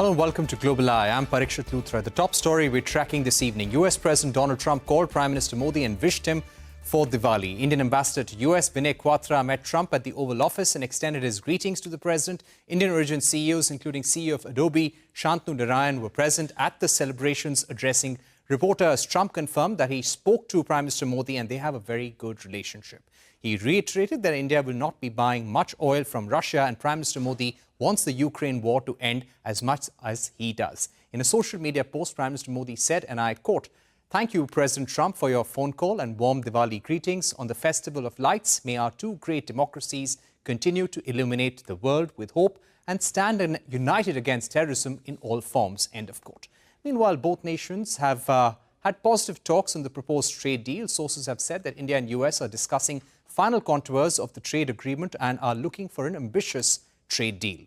Hello and welcome to Global Eye. I'm Parikshit Luthra. The top story we're tracking this evening. US President Donald Trump called Prime Minister Modi and wished him for Diwali. Indian Ambassador to US Vinay Quatra met Trump at the Oval Office and extended his greetings to the president. Indian origin CEOs, including CEO of Adobe, Shantanu Narayan, were present at the celebrations. Addressing reporters, Trump confirmed that he spoke to Prime Minister Modi and they have a very good relationship. He reiterated that India will not be buying much oil from Russia, and Prime Minister Modi wants the Ukraine war to end as much as he does. In a social media post, Prime Minister Modi said, and I quote, "Thank you, President Trump, for your phone call and warm Diwali greetings on the Festival of Lights. May our two great democracies continue to illuminate the world with hope and stand united against terrorism in all forms." End of quote. Meanwhile, both nations have had positive talks on the proposed trade deal. Sources have said that India and US are discussing final contours of the trade agreement and are looking for an ambitious trade deal.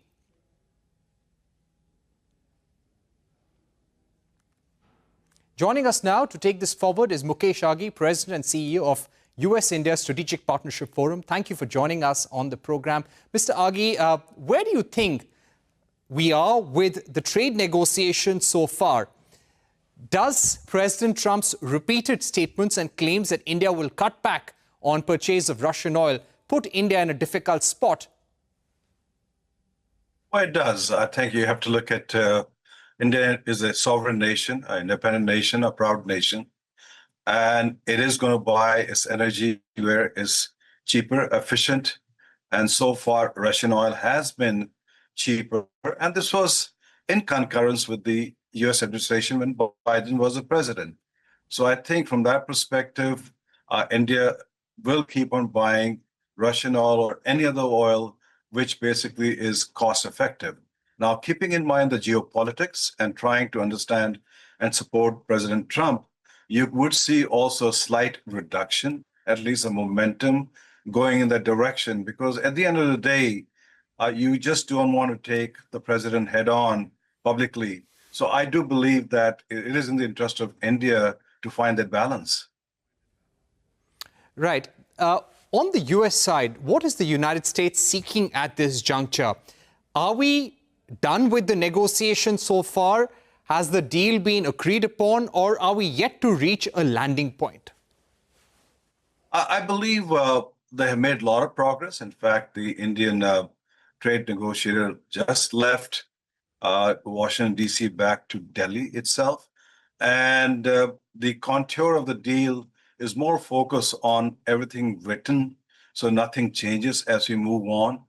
Joining us now to take this forward is Mukesh Aghi, President and CEO of US-India Strategic Partnership Forum. Thank you for joining us on the program. Mr. Aghi, where do you think we are with the trade negotiations so far? Does President Trump's repeated statements and claims that India will cut back on purchase of Russian oil put India in a difficult spot? Well, it does. I think you have to look at India is a sovereign nation, an independent nation, a proud nation, and it is going to buy its energy where it's cheaper, efficient, and so far Russian oil has been cheaper. And this was in concurrence with the US administration when Biden was the president. So I think from that perspective, India will keep on buying Russian oil or any other oil which basically is cost effective. Now, keeping in mind the geopolitics and trying to understand and support President Trump, you would see also a slight reduction, at least a momentum going in that direction, because at the end of the day, you just don't want to take the president head on publicly. So I do believe that it is in the interest of India to find that balance. Right. On the US side, what is the United States seeking at this juncture? Are we done with the negotiations so far? Has the deal been agreed upon, or are we yet to reach a landing point? I believe they have made a lot of progress. In fact, the Indian trade negotiator just left Washington, D.C. back to Delhi itself. And the contour of the deal is more focused on everything written, so nothing changes as we move on.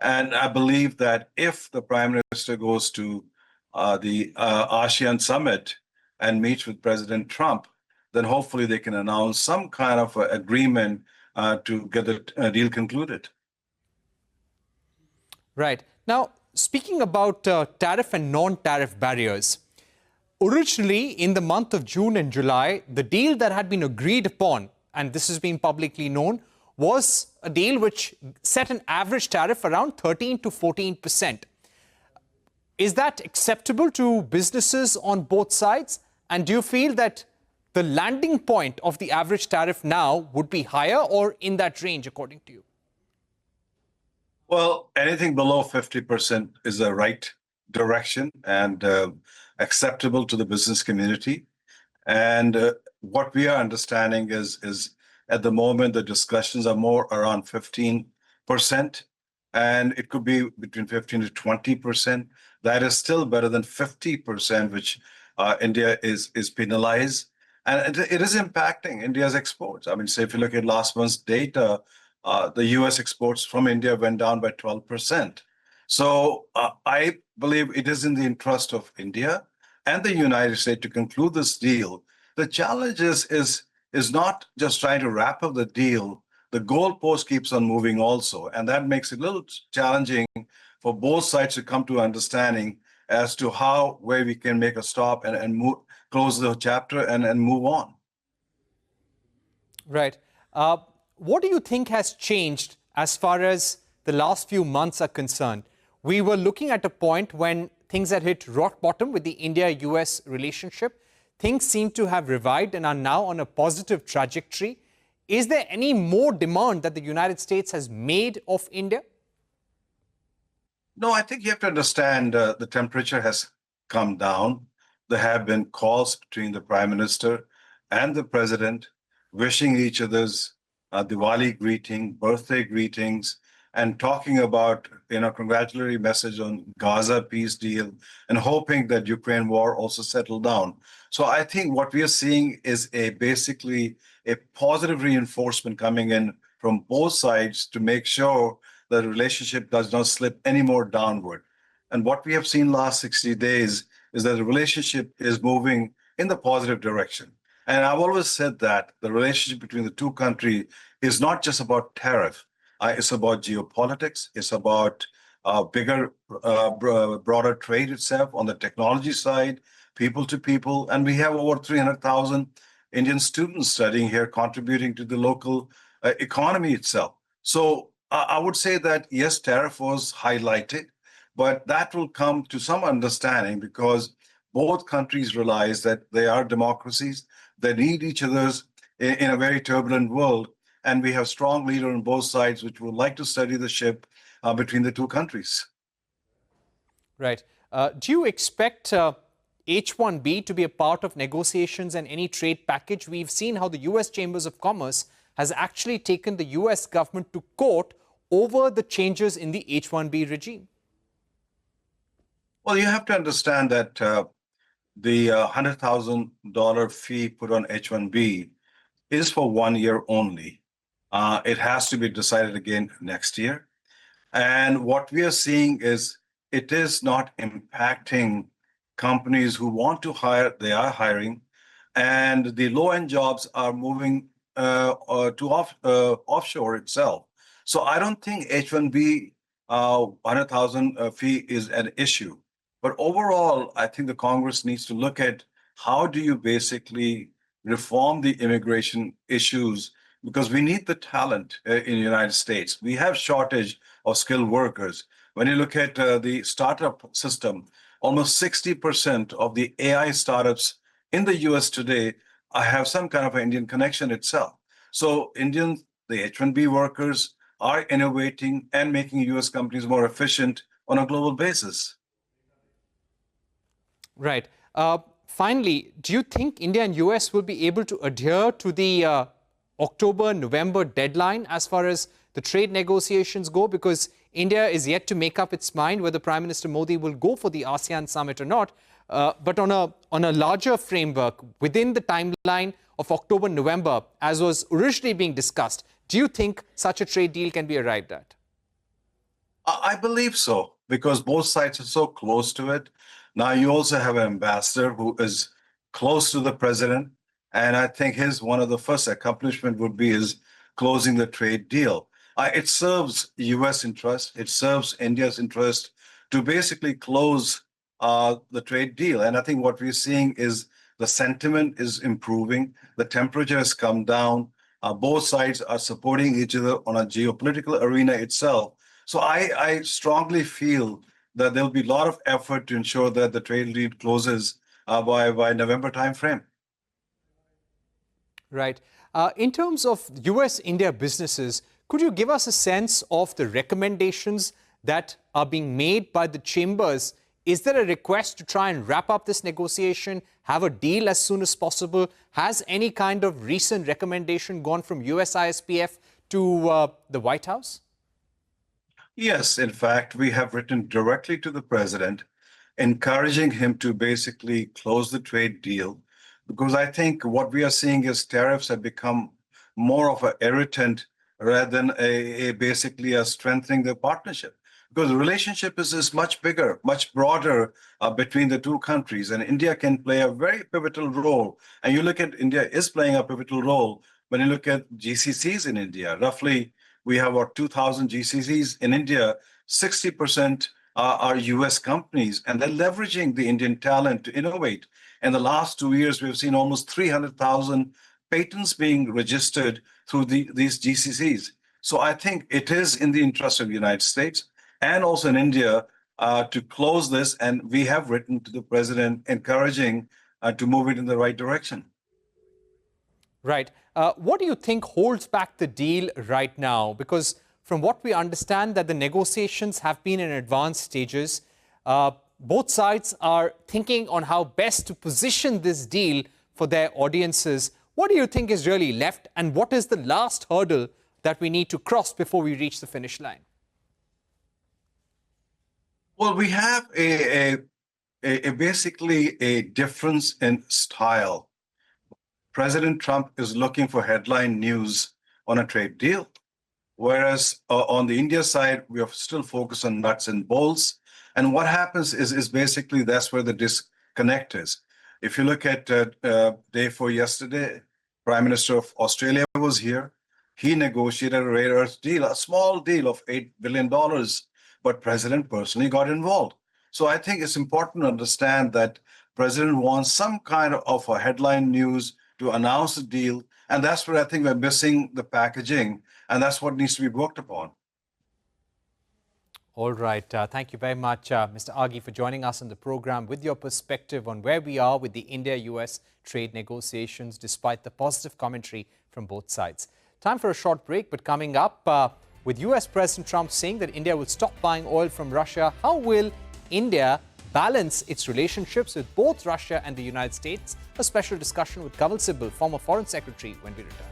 And I believe that if the Prime Minister goes to the ASEAN summit and meets with President Trump, then hopefully they can announce some kind of agreement to get the deal concluded. Right. Now, speaking about tariff and non-tariff barriers, originally, in the month of June and July, the deal that had been agreed upon, and this has been publicly known, was a deal which set an average tariff around 13 to 14%. Is that acceptable to businesses on both sides? And do you feel that the landing point of the average tariff now would be higher or in that range, according to you? Well, anything below 50% is the right direction and acceptable to the business community. And what we are understanding is at the moment, the discussions are more around 15%, and it could be between 15 to 20%. That is still better than 50%, which India is penalized. And it is impacting India's exports. I mean, say if you look at last month's data, the US exports from India went down by 12%. So I believe it is in the interest of India and the United States to conclude this deal. The challenge is not just trying to wrap up the deal. The goalpost keeps on moving also, and that makes it a little challenging for both sides to come to understanding as to where we can make a stop and close the chapter and move on. Right. What do you think has changed as far as the last few months are concerned? We were looking at a point when things had hit rock bottom with the India-US relationship. Things seem to have revived and are now on a positive trajectory. Is there any more demand that the United States has made of India? No, I think you have to understand the temperature has come down. There have been calls between the Prime Minister and the President wishing each other's Diwali greeting, birthday greetings, and talking about, congratulatory message on Gaza peace deal and hoping that Ukraine war also settle down. So I think what we are seeing is basically a positive reinforcement coming in from both sides to make sure that the relationship does not slip any more downward. And what we have seen last 60 days is that the relationship is moving in the positive direction. And I've always said that the relationship between the two countries is not just about tariff. It's about geopolitics. It's about bigger, broader trade itself on the technology side, people to people. And we have over 300,000 Indian students studying here, contributing to the local economy itself. So I would say that, yes, tariff was highlighted, but that will come to some understanding because both countries realize that they are democracies. They need each other's in a very turbulent world. And we have strong leaders on both sides which would like to steady the ship between the two countries. Right. Do you expect H-1B to be a part of negotiations and any trade package? We've seen how the U.S. Chambers of Commerce has actually taken the U.S. government to court over the changes in the H-1B regime. Well, you have to understand that the $100,000 fee put on H-1B is for 1 year only. It has to be decided again next year. And what we are seeing is it is not impacting companies who want to hire, they are hiring, and the low-end jobs are moving to offshore itself. So I don't think H-1B 100,000 fee is an issue. But overall, I think the Congress needs to look at how do you basically reform the immigration issues, because we need the talent in the United States. We have shortage of skilled workers. When you look at the startup system, almost 60% of the AI startups in the US today have some kind of an Indian connection itself. So Indians, the H-1B workers, are innovating and making US companies more efficient on a global basis. Right. Finally, do you think India and US will be able to adhere to the October-November deadline as far as the trade negotiations go? Because India is yet to make up its mind whether Prime Minister Modi will go for the ASEAN summit or not. But on a larger framework, within the timeline of October-November, as was originally being discussed, do you think such a trade deal can be arrived at? I believe so, because both sides are so close to it. Now, you also have an ambassador who is close to the president. And I think one of the first accomplishment would be his closing the trade deal. It serves U.S. interest. It serves India's interest to basically close the trade deal. And I think what we're seeing is the sentiment is improving. The temperature has come down. Both sides are supporting each other on a geopolitical arena itself. So I strongly feel that there'll be a lot of effort to ensure that the trade deal closes by November timeframe. Right. In terms of US-India businesses, could you give us a sense of the recommendations that are being made by the chambers? Is there a request to try and wrap up this negotiation, have a deal as soon as possible? Has any kind of recent recommendation gone from USISPF to the White House? Yes, in fact, we have written directly to the president, encouraging him to basically close the trade deal, because I think what we are seeing is tariffs have become more of an irritant rather than basically a strengthening the partnership. Because the relationship is much bigger, much broader between the two countries, and India can play a very pivotal role. And you look at India is playing a pivotal role when you look at GCCs in India. Roughly, we have about 2,000 GCCs in India. 60% are US companies, and they're leveraging the Indian talent to innovate. In the last 2 years, we've seen almost 300,000 patents being registered through these GCCs. So I think it is in the interest of the United States and also in India to close this. And we have written to the president encouraging to move it in the right direction. Right. What do you think holds back the deal right now? Because from what we understand that the negotiations have been in advanced stages, both sides are thinking on how best to position this deal for their audiences. What do you think is really left, and what is the last hurdle that we need to cross before we reach the finish line? Well, we have basically a difference in style. President Trump is looking for headline news on a trade deal, whereas on the India side, we are still focused on nuts and bolts. And what happens is basically that's where the disconnect is. If you look at day 4 yesterday, Prime Minister of Australia was here. He negotiated a rare earth deal, a small deal of $8 billion, but President personally got involved. So I think it's important to understand that President wants some kind of a headline news to announce the deal. And that's where I think we're missing the packaging. And that's what needs to be worked upon. All right. Thank you very much, Mr. Aghi, for joining us on the program with your perspective on where we are with the India-US trade negotiations, despite the positive commentary from both sides. Time for a short break, but coming up, with US President Trump saying that India will stop buying oil from Russia, how will India balance its relationships with both Russia and the United States? A special discussion with Kaval Sibal, former Foreign Secretary, when we return.